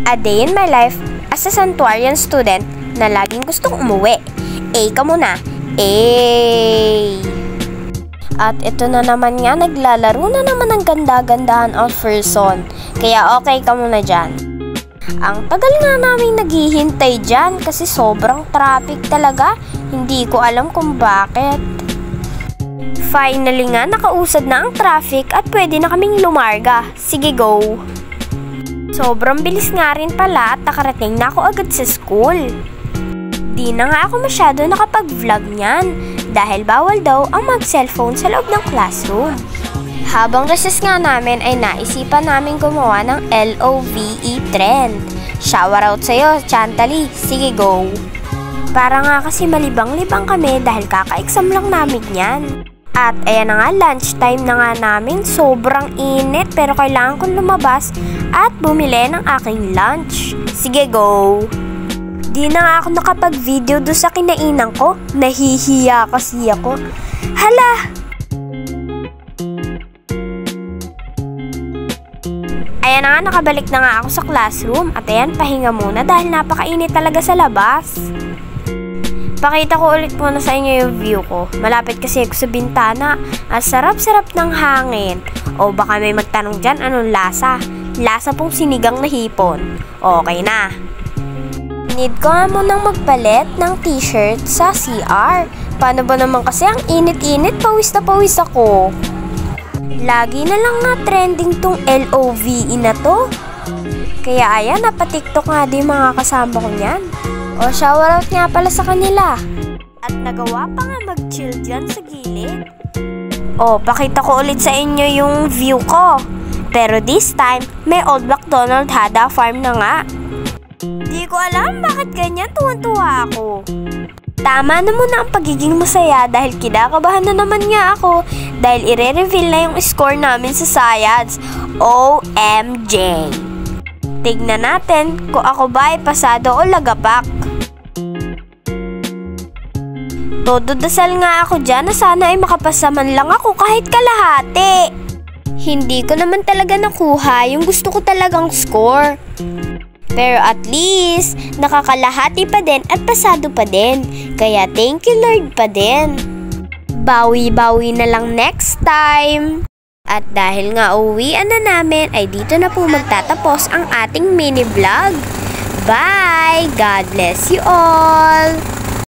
A day in my life as a Santuarian student na laging gustong umuwi. Ka muna. At ito na naman nga, naglalaro na naman ng ganda-gandahan ang person. Kaya okay ka muna dyan. Ang tagal nga namin naghihintay dyan kasi sobrang traffic talaga. Hindi ko alam kung bakit. Finally nga, nakausad na ang traffic at pwede na kaming lumarga. Sige, go! Sobrang bilis nga rin pala at nakarating na ako agad sa school. Di na nga ako masyado nakapag-vlog niyan dahil bawal daw ang mag-cellphone sa loob ng classroom. Habang recess nga namin ay naisipan namin gumawa ng LOVE trend. Shoutout sa'yo, Chantali. Sige, go! Para nga kasi malibang-libang kami dahil kaka-exam lang namin yan. At ayan na nga, lunchtime na nga namin. Sobrang init pero kailangan kong lumabas at bumili ng aking lunch. Sige, go! Di na nga ako nakapag-video doon sa kinainan ko. Nahihiya kasi ako. Hala! Ayan na nga, nakabalik na nga ako sa classroom. At ayan, pahinga muna dahil napakainit talaga sa labas. Pakita ko ulit muna sa inyo yung view ko. Malapit kasi ako sa bintana. Ang sarap-sarap ng hangin. O baka may magtanong dyan, anong lasa? Lasa pong sinigang na hipon. Okay na. Need ko nga munang magpalit ng t-shirt sa CR. Paano ba naman kasi ang init-init, pawis na pawis ako. Lagi na lang nga trending tong LOVE na to. Kaya ayan, napatiktok nga din mga kasama ko niyan. O shoutout nga pala sa kanila. At nagawa pa nga mag-chill dyan sa gilid. O, pakita ko ulit sa inyo yung view ko. Pero this time, may Old MacDonald had a farm na nga. Di ko alam bakit ganyan, tuwan-tuwa ako. Tama na muna ang pagiging masaya dahil kinakabahan na naman nga ako dahil ire-reveal na yung score namin sa science. OMG! Tignan natin kung ako ba ay pasado o lagapak. Todo dasal nga ako dyan na sana ay makapasa man lang ako kahit kalahati. Hindi ko naman talaga nakuha yung gusto ko talagang score. Pero at least, nakakalahati pa din at pasado pa din. Kaya thank you Lord pa din. Bawi-bawi na lang next time. At dahil nga uwian na namin, ay dito na po magtatapos ang ating mini vlog. Bye! God bless you all!